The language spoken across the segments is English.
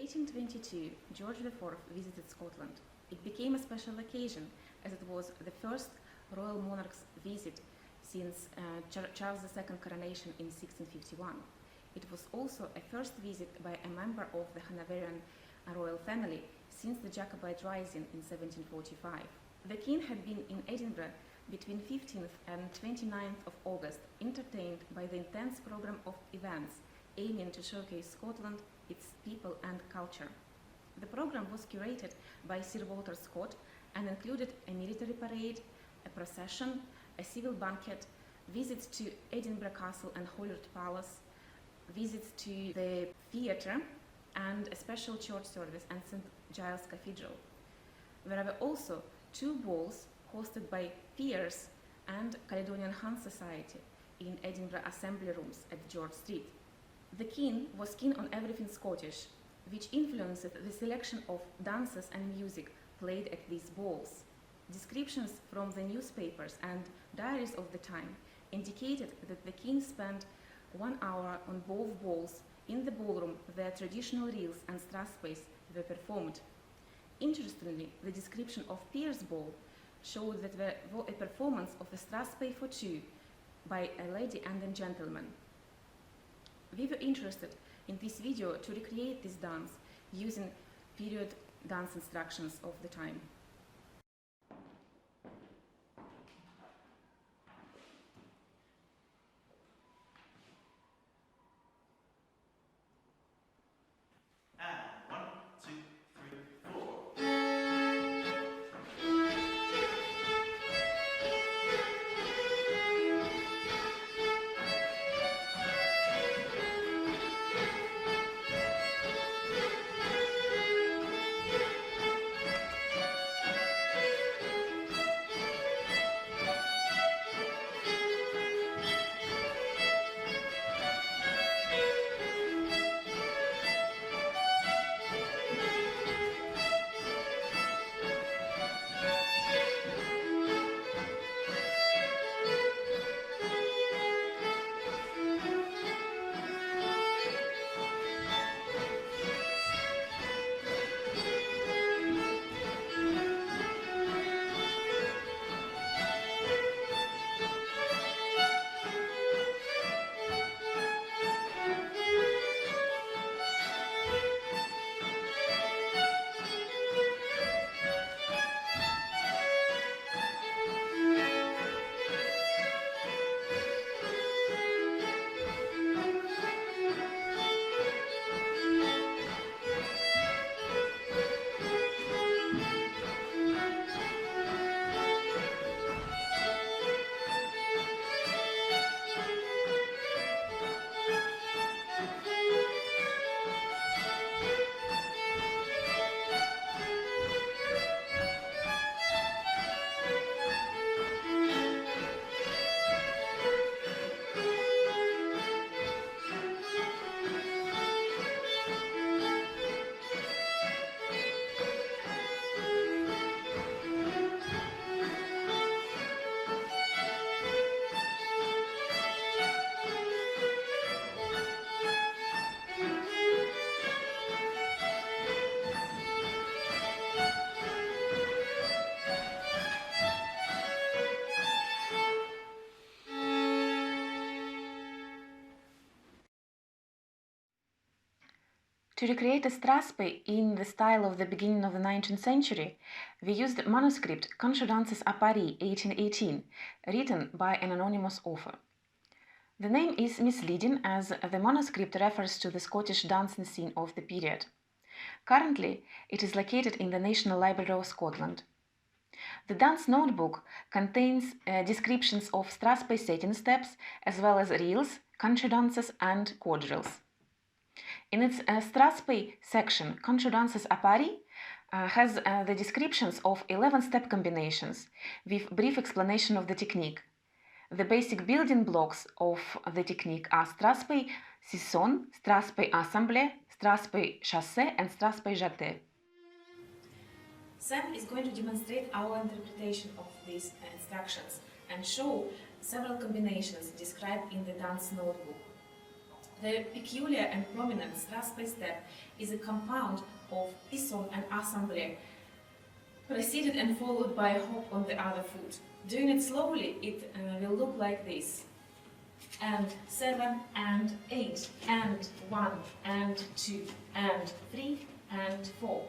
1822, George IV visited Scotland. It became a special occasion as it was the first royal monarch's visit since Charles II's coronation in 1651. It was also a first visit by a member of the Hanoverian royal family since the Jacobite Rising in 1745. The king had been in Edinburgh between 15th and 29th of August, entertained by the intense program of events aiming to showcase Scotland, its people and culture. The program was curated by Sir Walter Scott and included a military parade, a procession, a civil banquet, visits to Edinburgh Castle and Holyrood Palace, visits to the theatre, and a special church service and St. Giles Cathedral. There were also two balls hosted by peers and Caledonian Hun Society in Edinburgh Assembly Rooms at George Street. The king was keen on everything Scottish, which influenced the selection of dances and music played at these balls. Descriptions from the newspapers and diaries of the time indicated that the king spent 1 hour on both balls in the ballroom where traditional reels and strathspeys were performed. Interestingly, the description of Pierre's ball showed that there was a performance of a strathspey for two by a lady and a gentleman. We were interested in this video to recreate this dance using period dance instructions of the time. To recreate a strathspey in the style of the beginning of the 19th century, we used manuscript Les Danses Antiques 1818, written by an anonymous author. The name is misleading as the manuscript refers to the Scottish dancing scene of the period. Currently, it is located in the National Library of Scotland. The dance notebook contains descriptions of strathspey setting steps as well as reels, country dances and quadrilles. In its Strathspey section, Country Dances Antiques has the descriptions of 11 step combinations with brief explanation of the technique. The basic building blocks of the technique are Strathspey Sisson, Strathspey Ensemble, Strathspey Chassé and Strathspey Jeté. Sam is going to demonstrate our interpretation of these instructions and show several combinations described in the dance notebook. The peculiar and prominent Strathspey step is a compound of pisson and assemblée, preceded and followed by a hop on the other foot. Doing it slowly, it will look like this. And 7 and 8 and 1 and 2 and 3 and 4.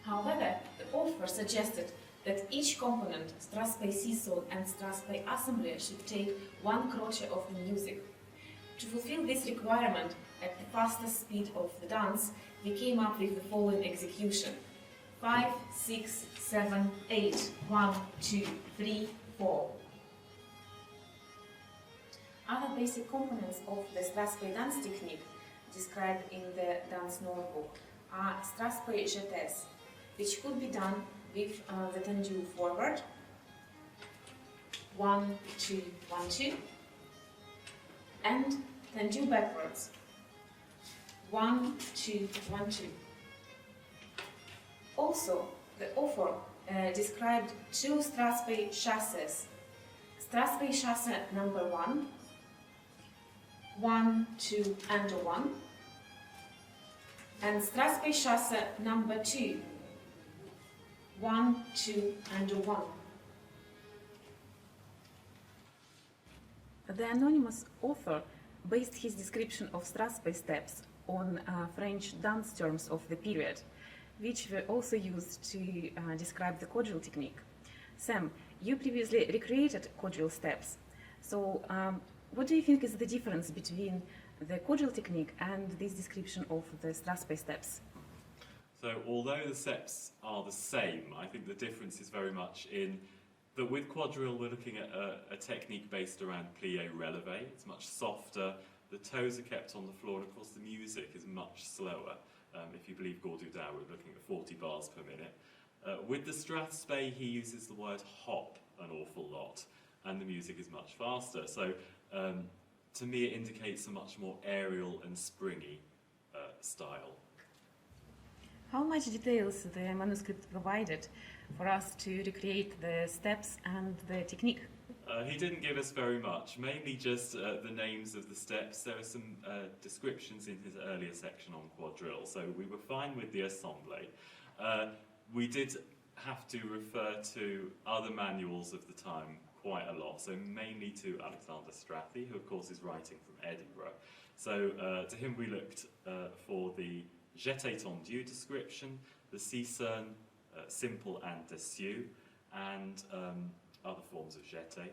However, the author suggested that each component, Strathspey seesaw and Strathspey assemblée, should take one crochet of the music. To fulfill this requirement at the fastest speed of the dance, we came up with the following execution: 5, 6, 7, 8, 1, 2, 3, 4. Other basic components of the Strathspey dance technique described in the dance notebook are Strathspey jetés, which could be done with the tendu forward, 1, 2, 1, 2, and tendu backwards, 1, 2, 1, 2. Also, the author described two Strathspey chasses. Strathspey chasse number 1, 1, 2, and 1, and Strathspey chasse number 2, 1, 2, and 1. The anonymous author based his description of Strathspey steps on French dance terms of the period, which were also used to describe the quadrille technique. Sam, you previously recreated quadrille steps, so what do you think is the difference between the quadrille technique and this description of the Strathspey steps? So although the steps are the same, I think the difference is very much in that with quadrille we're looking at a technique based around plie relevé. It's much softer, the toes are kept on the floor, and of course the music is much slower. If you believe Gaudu-Dow, we're looking at 40 bars per minute. With the Strathspey, he uses the word hop an awful lot, and the music is much faster. So to me it indicates a much more aerial and springy style. How much details the manuscript provided for us to recreate the steps and the technique? He didn't give us very much, mainly just the names of the steps. There are some descriptions in his earlier section on quadrille, so we were fine with the assemblée. We did have to refer to other manuals of the time quite a lot, so mainly to Alexander Strathy, who of course is writing from Edinburgh. So to him we looked for the jeté tendu description, the season, simple and dessus, and other forms of jeté.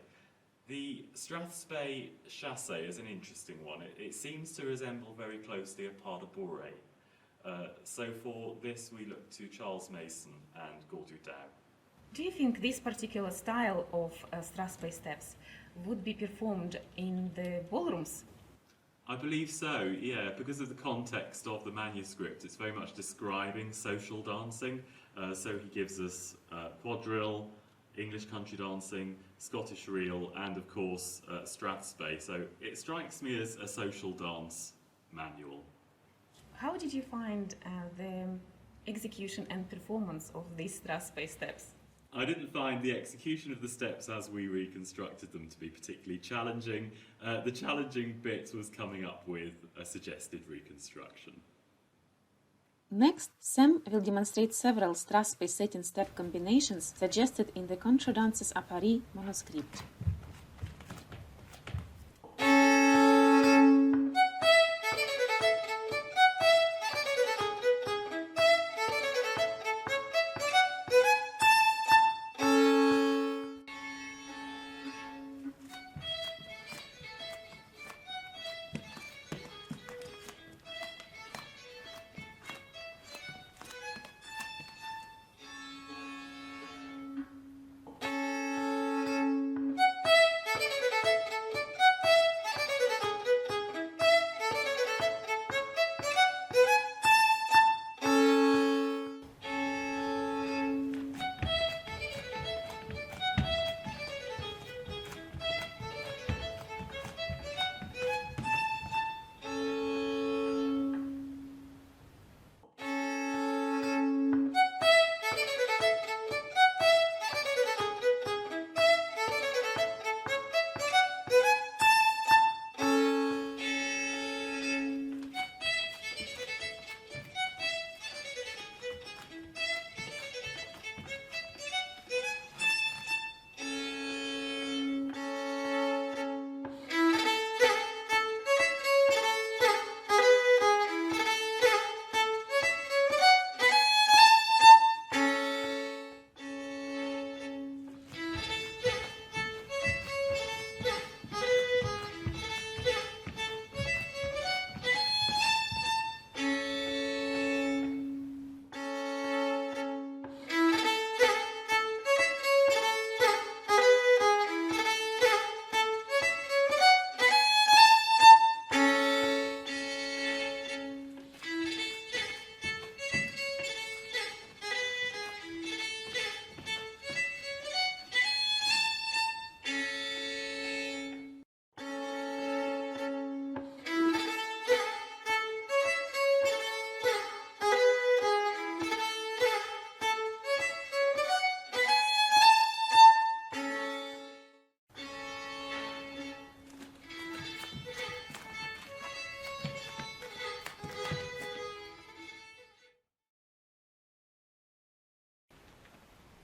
The Strathspey chasse is an interesting one. It seems to resemble very closely a pas de bourrée. So for this we look to Charles Mason and Gaudu-Dow. Do you think this particular style of Strathspey steps would be performed in the ballrooms? I believe so, yeah, because of the context of the manuscript. It's very much describing social dancing. So he gives us quadrille, English country dancing, Scottish reel, and of course Strathspey. So it strikes me as a social dance manual. How did you find the execution and performance of these Strathspey steps? I didn't find the execution of the steps as we reconstructed them to be particularly challenging. The challenging bit was coming up with a suggested reconstruction. Next, Sam will demonstrate several Strathspey setting step combinations suggested in the Contredanses à Paris manuscript.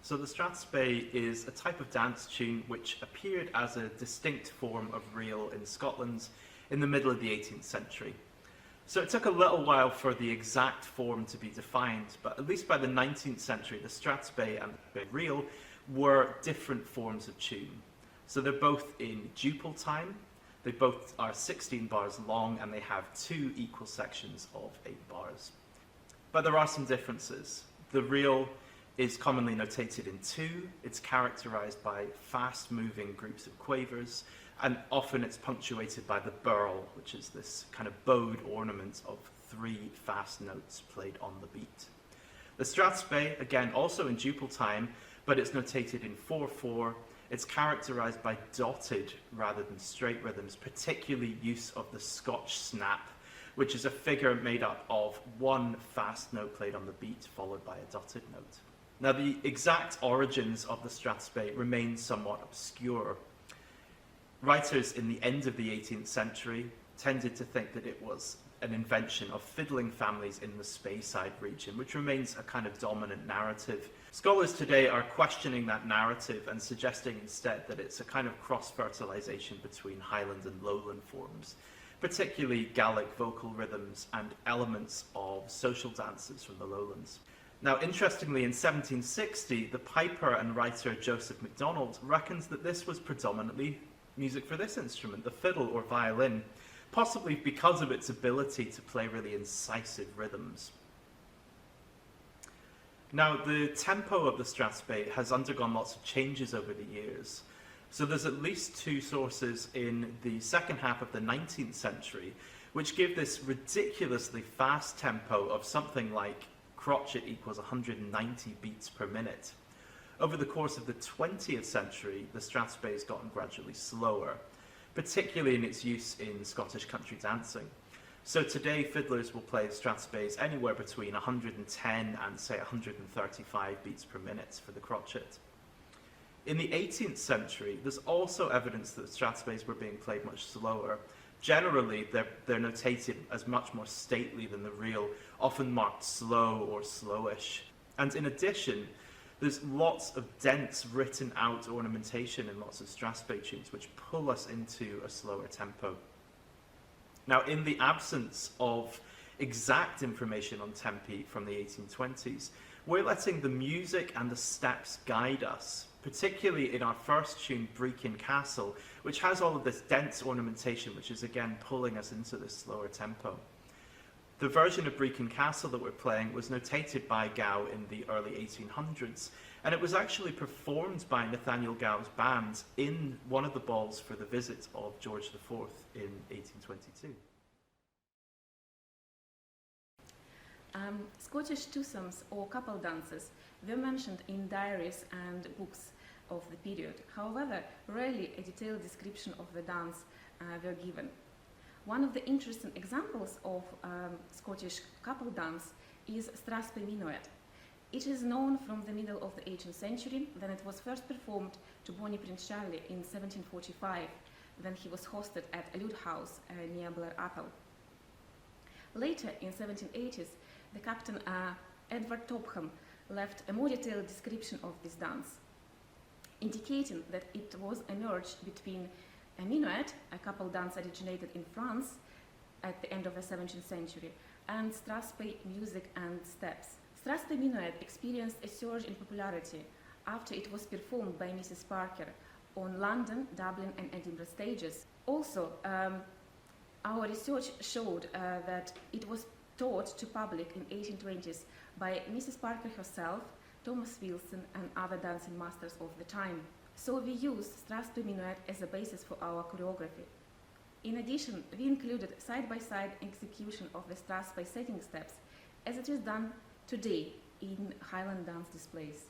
So the Strathspey is a type of dance tune which appeared as a distinct form of reel in Scotland in the middle of the 18th century. So it took a little while for the exact form to be defined, but at least by the 19th century, the Strathspey and the reel were different forms of tune. So they're both in duple time, they both are 16 bars long, and they have 2 equal sections of 8 bars. But there are some differences. The reel is commonly notated in 2, it's characterized by fast-moving groups of quavers, and often it's punctuated by the burl, which is this kind of bowed ornament of 3 fast notes played on the beat. The Strathspey, again, also in duple time, but it's notated in 4/4. It's characterized by dotted rather than straight rhythms, particularly use of the Scotch snap, which is a figure made up of 1 fast note played on the beat followed by a dotted note. Now, the exact origins of the Strathspey remain somewhat obscure. Writers in the end of the 18th century tended to think that it was an invention of fiddling families in the Speyside region, which remains a kind of dominant narrative. Scholars today are questioning that narrative and suggesting instead that it's a kind of cross-fertilization between Highland and Lowland forms, particularly Gaelic vocal rhythms and elements of social dances from the Lowlands. Now, interestingly, in 1760, the piper and writer Joseph MacDonald reckons that this was predominantly music for this instrument, the fiddle or violin, possibly because of its ability to play really incisive rhythms. Now, the tempo of the Strathspey has undergone lots of changes over the years. So there's at least 2 sources in the second half of the 19th century which give this ridiculously fast tempo of something like crotchet equals 190 beats per minute. Over the course of the 20th century, the Strathspey has gotten gradually slower, particularly in its use in Scottish country dancing. So today, fiddlers will play Strathspeys anywhere between 110 and, say, 135 beats per minute for the crotchet. In the 18th century, there's also evidence that Strathspeys were being played much slower. Generally, they're notated as much more stately than the reel, often marked slow or slowish. And in addition, there's lots of dense written out ornamentation in lots of Strathspey tunes which pull us into a slower tempo. Now, in the absence of exact information on tempi from the 1820s, we're letting the music and the steps guide us, particularly in our first tune, Brechin Castle, which has all of this dense ornamentation, which is again pulling us into this slower tempo. The version of Brechin Castle that we're playing was notated by Gow in the early 1800s, and it was actually performed by Nathaniel Gow's band in one of the balls for the visit of George IV in 1822. Scottish twosomes or couple dances were mentioned in diaries and books of the period. However, rarely a detailed description of the dance were given. One of the interesting examples of Scottish couple dance is Strathspey Minuet. It is known from the middle of the 18th century, when it was first performed to Bonnie Prince Charlie in 1745, when he was hosted at a lute house near Blair Apple. Later, in 1780s, the captain Edward Topham left a more detailed description of this dance, indicating that it was a merge between a minuet, a couple dance originated in France at the end of the 17th century, and Strathspey music and steps. Strathspey Minuet experienced a surge in popularity after it was performed by Mrs. Parker on London, Dublin and Edinburgh stages. Also, our research showed that it was taught to public in 1820s by Mrs. Parker herself, Thomas Wilson and other dancing masters of the time. So we used Strathspey Minuet as a basis for our choreography. In addition, we included side-by-side execution of the Strathspey setting steps as it is done today in Highland dance displays.